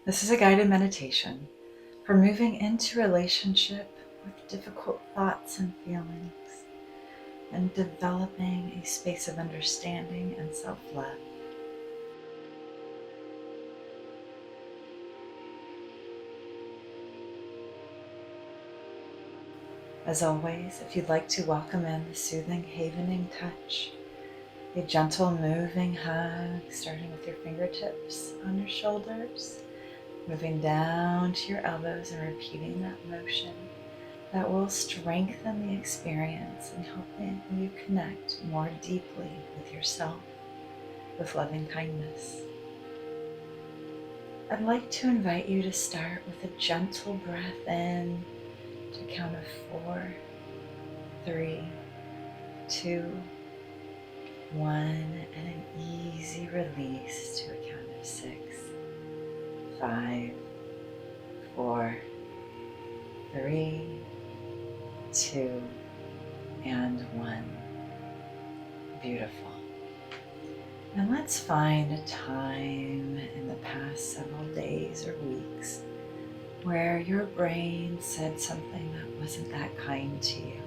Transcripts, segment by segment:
This is a guided meditation for moving into relationship with difficult thoughts and feelings and developing a space of understanding and self-love. As always, if you'd like to welcome in the soothing, havening touch, a gentle moving hug starting with your fingertips on your shoulders, moving down to your elbows and repeating that motion that will strengthen the experience and helping you connect more deeply with yourself with loving kindness. I'd like to invite you to start with a gentle breath in to a count of 4, 3, 2, 1, and an easy release to a count of 6, 5, 4, 3, 2, and 1. Beautiful. And let's find a time in the past several days or weeks where your brain said something that wasn't that kind to you.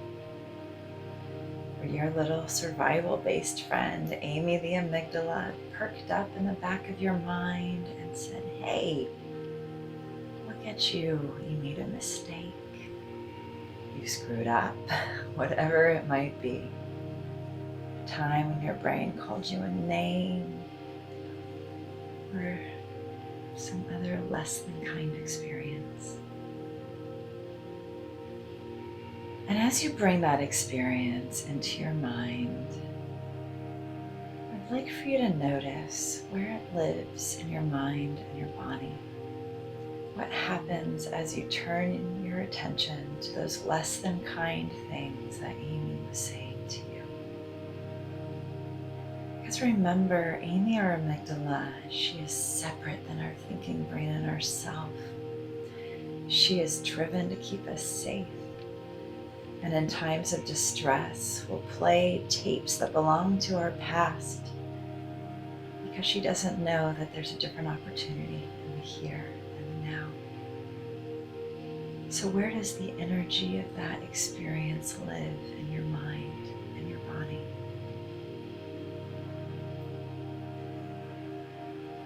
Where your little survival-based friend, Amy the Amygdala, perked up in the back of your mind and said, "Hey, look at you, you made a mistake. You screwed up," whatever it might be. A time when your brain called you a name or some other less than kind experience. And as you bring that experience into your mind, I'd like for you to notice where it lives in your mind and your body. What happens as you turn your attention to those less than kind things that Amy was saying to you? Because remember, Amy, our amygdala, she is separate than our thinking brain and ourself. She is driven to keep us safe. And in times of distress, will play tapes that belong to our past because she doesn't know that there's a different opportunity in the here and the now. So where does the energy of that experience live in your mind and your body?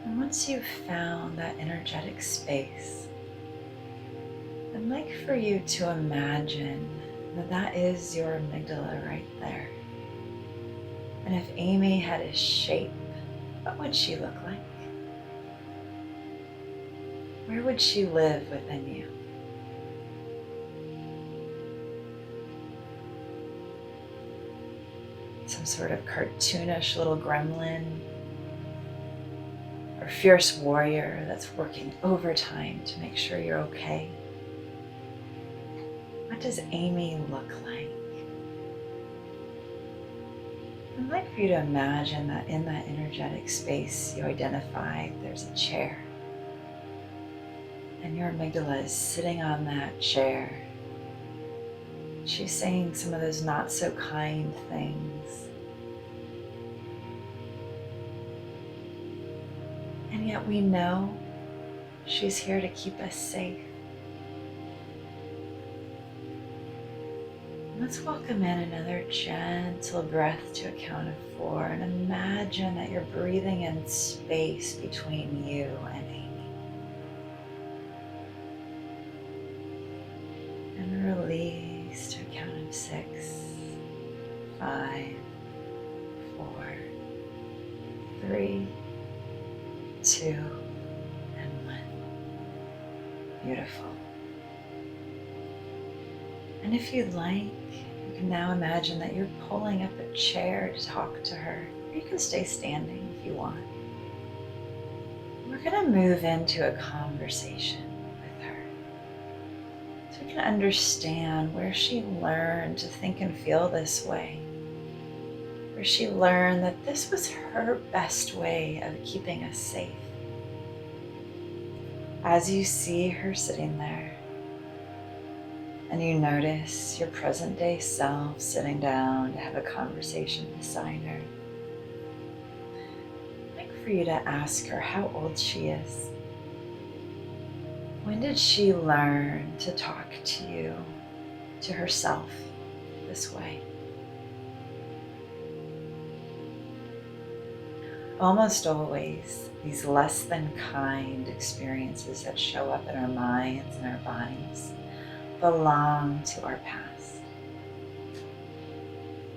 And once you've found that energetic space, I'd like for you to imagine that is your amygdala right there. And if Amy had a shape, what would she look like? Where would she live within you? Some sort of cartoonish little gremlin or fierce warrior that's working overtime to make sure you're okay? What does Amy look like? I'd like for you to imagine that in that energetic space you identify there's a chair. And your amygdala is sitting on that chair. She's saying some of those not so kind things. And yet we know she's here to keep us safe. Let's welcome in another gentle breath to a count of 4 and imagine that you're breathing in space between you and Amy. And release to a count of 6, 5, 4, 3, 2, and 1. Beautiful. And if you'd like, you can now imagine that you're pulling up a chair to talk to her. Or you can stay standing if you want. We're going to move into a conversation with her so we can understand where she learned to think and feel this way. Where she learned that this was her best way of keeping us safe. As you see her sitting there, and you notice your present day self sitting down to have a conversation beside her, I'd like for you to ask her how old she is. When did she learn to talk to you, to herself, this way? Almost always, these less than kind experiences that show up in our minds and our bodies belong to our past.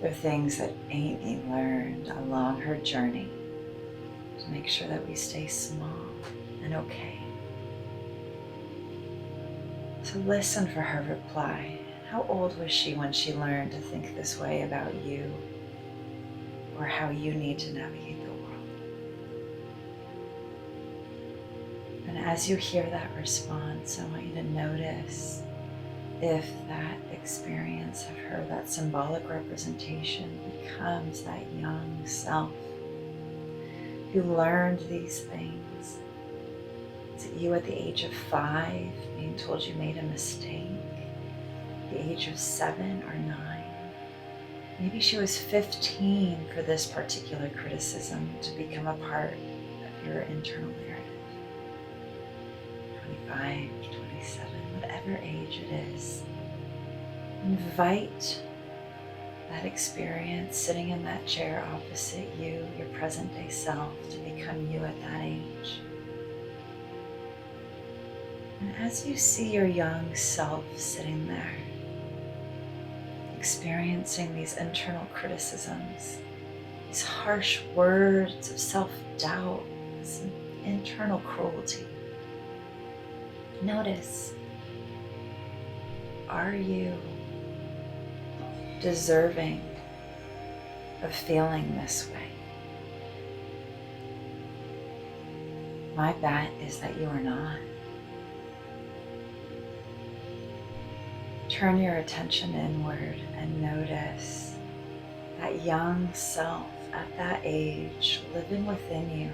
They're things that Amy learned along her journey to make sure that we stay small and okay. So listen for her reply. How old was she when she learned to think this way about you, or how you need to navigate the world? And as you hear that response, I want you to notice if that experience of her, that symbolic representation, becomes that young self who learned these things. Is it you at the age of 5 being told you made a mistake? The age of 7 or 9? Maybe she was 15 for this particular criticism to become a part of your internal narrative. 25, 27, whatever age it is. Invite that experience sitting in that chair opposite you, your present day self, to become you at that age. And as you see your young self sitting there, experiencing these internal criticisms, these harsh words of self-doubt, this internal cruelty, notice, are you deserving of feeling this way? My bet is that you are not. Turn your attention inward and notice that young self at that age living within you,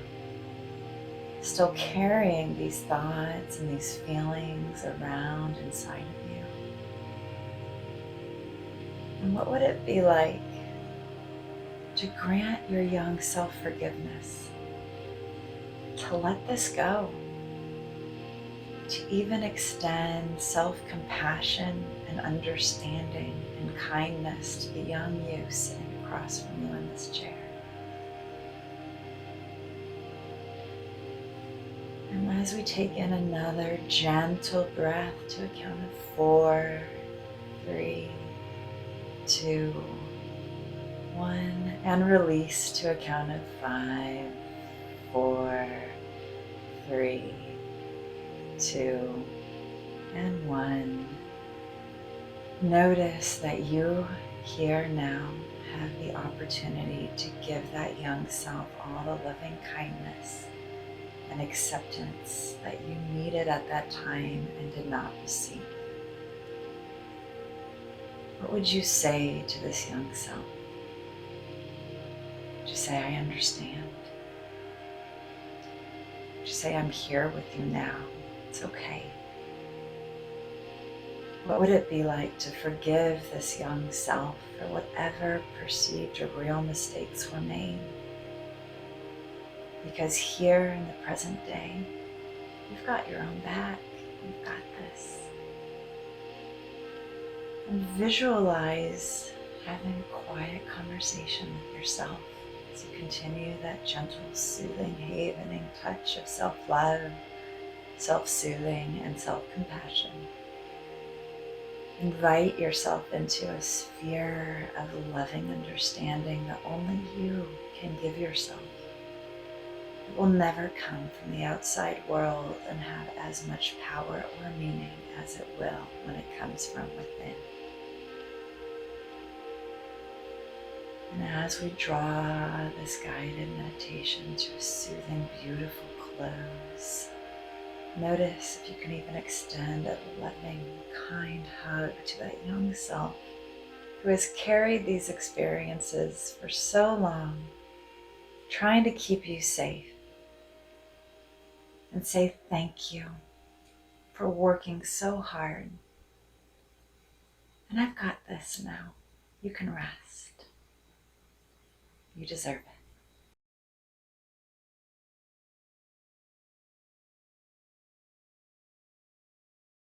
still carrying these thoughts and these feelings around inside of you. And what would it be like to grant your young self forgiveness, to let this go, to even extend self-compassion and understanding and kindness to the young you sitting across from you in this chair? And as we take in another gentle breath to a count of 4, 3, 2, 1, and release to a count of 5, 4, 3, 2, and 1. Notice that you here now have the opportunity to give that young self all the loving kindness and acceptance that you needed at that time and did not receive. What would you say to this young self? Would you say, I understand? Would you say, I'm here with you now? It's okay. What would it be like to forgive this young self for whatever perceived or real mistakes were made? Because here in the present day, you've got your own back. You've got this. And visualize having a quiet conversation with yourself as you continue that gentle, soothing, havening touch of self-love, self-soothing, and self-compassion. Invite yourself into a sphere of loving understanding that only you can give yourself. It will never come from the outside world and have as much power or meaning as it will when it comes from within. And as we draw this guided meditation to a soothing, beautiful close, notice if you can even extend a loving, kind hug to that young self who has carried these experiences for so long, trying to keep you safe. And say thank you for working so hard. And I've got this now. You can rest. You deserve it.